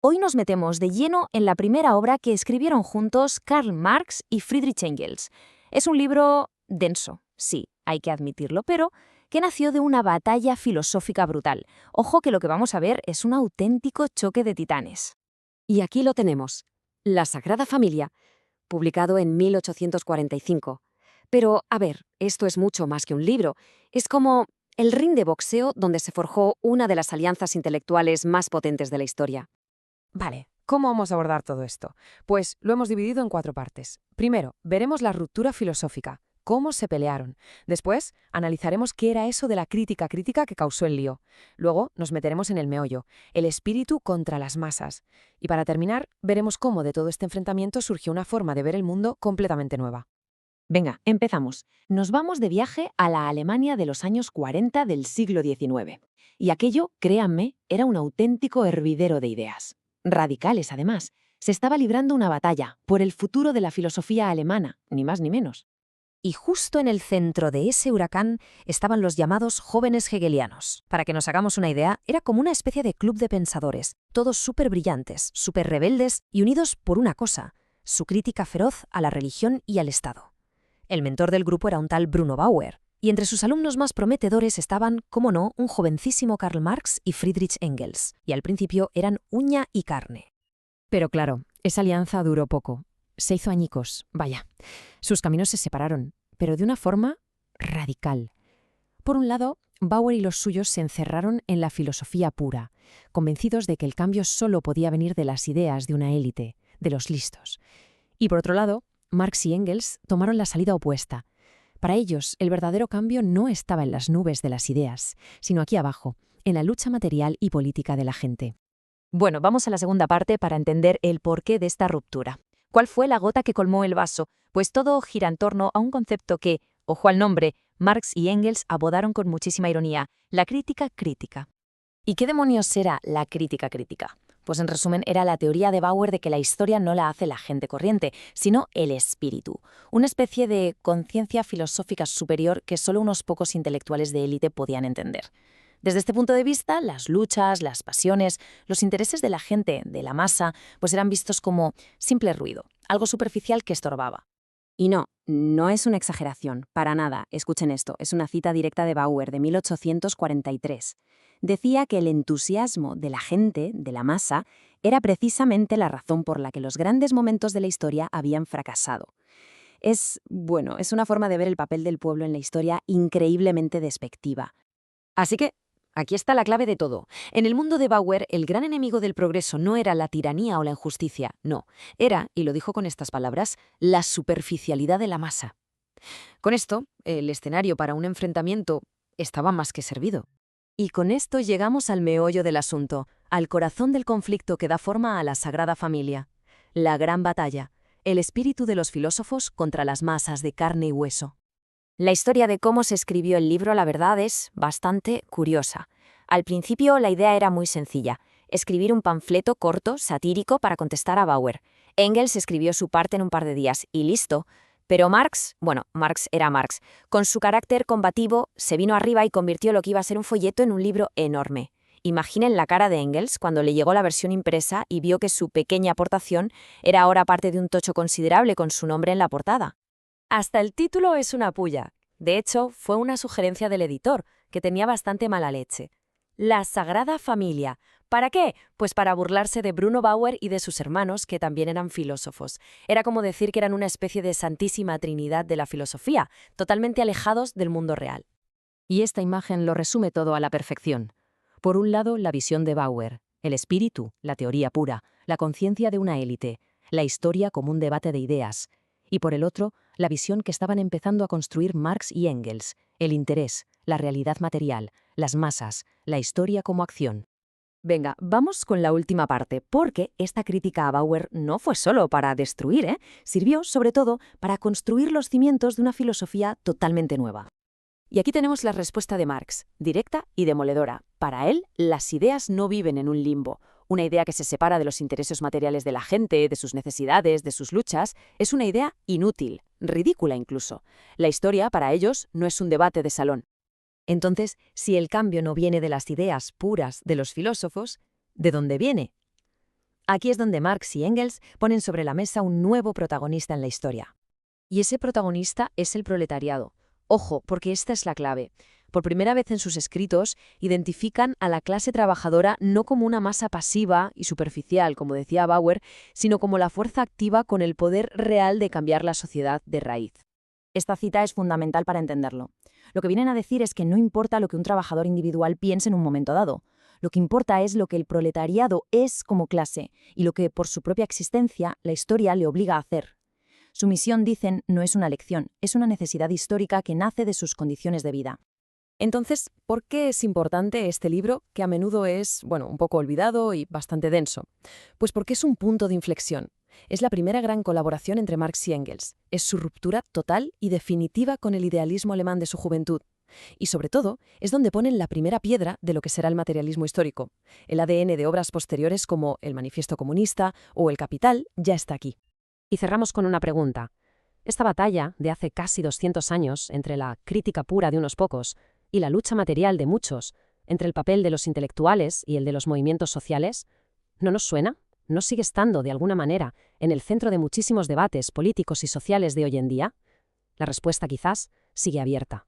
Hoy nos metemos de lleno en la primera obra que escribieron juntos Karl Marx y Friedrich Engels. Es un libro denso, sí, hay que admitirlo, pero que nació de una batalla filosófica brutal. Ojo que lo que vamos a ver es un auténtico choque de titanes. Y aquí lo tenemos, La Sagrada Familia, publicado en 1845. Pero, a ver, esto es mucho más que un libro. Es como el ring de boxeo donde se forjó una de las alianzas intelectuales más potentes de la historia. Vale, ¿cómo vamos a abordar todo esto? Pues lo hemos dividido en 4 partes. Primero, veremos la ruptura filosófica, cómo se pelearon. Después, analizaremos qué era eso de la crítica crítica que causó el lío. Luego, nos meteremos en el meollo, el espíritu contra las masas. Y para terminar, veremos cómo de todo este enfrentamiento surgió una forma de ver el mundo completamente nueva. Venga, empezamos. Nos vamos de viaje a la Alemania de los años 40 del siglo XIX. Y aquello, créanme, era un auténtico hervidero de ideas. Radicales, además. Se estaba librando una batalla por el futuro de la filosofía alemana, ni más ni menos. Y justo en el centro de ese huracán estaban los llamados jóvenes hegelianos. Para que nos hagamos una idea, era como una especie de club de pensadores, todos súper brillantes, súper rebeldes y unidos por una cosa: su crítica feroz a la religión y al Estado. El mentor del grupo era un tal Bruno Bauer, y entre sus alumnos más prometedores estaban, como no, un jovencísimo Karl Marx y Friedrich Engels, y al principio eran uña y carne. Pero claro, esa alianza duró poco. Se hizo añicos, vaya. Sus caminos se separaron, pero de una forma radical. Por un lado, Bauer y los suyos se encerraron en la filosofía pura, convencidos de que el cambio solo podía venir de las ideas de una élite, de los listos. Y por otro lado, Marx y Engels tomaron la salida opuesta. Para ellos, el verdadero cambio no estaba en las nubes de las ideas, sino aquí abajo, en la lucha material y política de la gente. Bueno, vamos a la segunda parte para entender el porqué de esta ruptura. ¿Cuál fue la gota que colmó el vaso? Pues todo gira en torno a un concepto que, ojo al nombre, Marx y Engels apodaron con muchísima ironía: la crítica crítica. ¿Y qué demonios era la crítica crítica? Pues en resumen era la teoría de Bauer de que la historia no la hace la gente corriente, sino el espíritu, una especie de conciencia filosófica superior que solo unos pocos intelectuales de élite podían entender. Desde este punto de vista, las luchas, las pasiones, los intereses de la gente, de la masa, pues eran vistos como simple ruido, algo superficial que estorbaba. Y no es una exageración, para nada. Escuchen esto, es una cita directa de Bauer, de 1843. Decía que el entusiasmo de la gente, de la masa, era precisamente la razón por la que los grandes momentos de la historia habían fracasado. Es una forma de ver el papel del pueblo en la historia increíblemente despectiva. Así que, aquí está la clave de todo. En el mundo de Bauer, el gran enemigo del progreso no era la tiranía o la injusticia, no. Era, y lo dijo con estas palabras, la superficialidad de la masa. Con esto, el escenario para un enfrentamiento estaba más que servido. Y con esto llegamos al meollo del asunto, al corazón del conflicto que da forma a la Sagrada Familia. La gran batalla, el espíritu de los filósofos contra las masas de carne y hueso. La historia de cómo se escribió el libro, la verdad, es bastante curiosa. Al principio la idea era muy sencilla: escribir un panfleto corto, satírico, para contestar a Bauer. Engels escribió su parte en un par de días y listo. Pero Marx era Marx, con su carácter combativo, se vino arriba y convirtió lo que iba a ser un folleto en un libro enorme. Imaginen la cara de Engels cuando le llegó la versión impresa y vio que su pequeña aportación era ahora parte de un tocho considerable con su nombre en la portada. Hasta el título es una pulla. De hecho, fue una sugerencia del editor, que tenía bastante mala leche. La Sagrada Familia. ¿Para qué? Pues para burlarse de Bruno Bauer y de sus hermanos, que también eran filósofos. Era como decir que eran una especie de santísima trinidad de la filosofía, totalmente alejados del mundo real. Y esta imagen lo resume todo a la perfección. Por un lado, la visión de Bauer, el espíritu, la teoría pura, la conciencia de una élite, la historia como un debate de ideas. Y por el otro, la visión que estaban empezando a construir Marx y Engels, el interés, la realidad material, las masas, la historia como acción. Venga, vamos con la última parte, porque esta crítica a Bauer no fue solo para destruir, sirvió sobre todo para construir los cimientos de una filosofía totalmente nueva. Y aquí tenemos la respuesta de Marx, directa y demoledora. Para él, las ideas no viven en un limbo. Una idea que se separa de los intereses materiales de la gente, de sus necesidades, de sus luchas, es una idea inútil, ridícula incluso. La historia, para ellos, no es un debate de salón. Entonces, si el cambio no viene de las ideas puras de los filósofos, ¿de dónde viene? Aquí es donde Marx y Engels ponen sobre la mesa un nuevo protagonista en la historia. Y ese protagonista es el proletariado. Ojo, porque esta es la clave. Por primera vez en sus escritos, identifican a la clase trabajadora no como una masa pasiva y superficial, como decía Bauer, sino como la fuerza activa con el poder real de cambiar la sociedad de raíz. Esta cita es fundamental para entenderlo. Lo que vienen a decir es que no importa lo que un trabajador individual piense en un momento dado. Lo que importa es lo que el proletariado es como clase y lo que, por su propia existencia, la historia le obliga a hacer. Su misión, dicen, no es una elección, es una necesidad histórica que nace de sus condiciones de vida. Entonces, ¿por qué es importante este libro, que a menudo es, un poco olvidado y bastante denso? Pues porque es un punto de inflexión. Es la primera gran colaboración entre Marx y Engels. Es su ruptura total y definitiva con el idealismo alemán de su juventud. Y sobre todo, es donde ponen la primera piedra de lo que será el materialismo histórico. El ADN de obras posteriores como El Manifiesto Comunista o El Capital ya está aquí. Y cerramos con una pregunta. Esta batalla de hace casi 200 años entre la crítica pura de unos pocos y la lucha material de muchos, entre el papel de los intelectuales y el de los movimientos sociales, ¿no nos suena? ¿No sigue estando, de alguna manera, en el centro de muchísimos debates políticos y sociales de hoy en día? La respuesta quizás sigue abierta.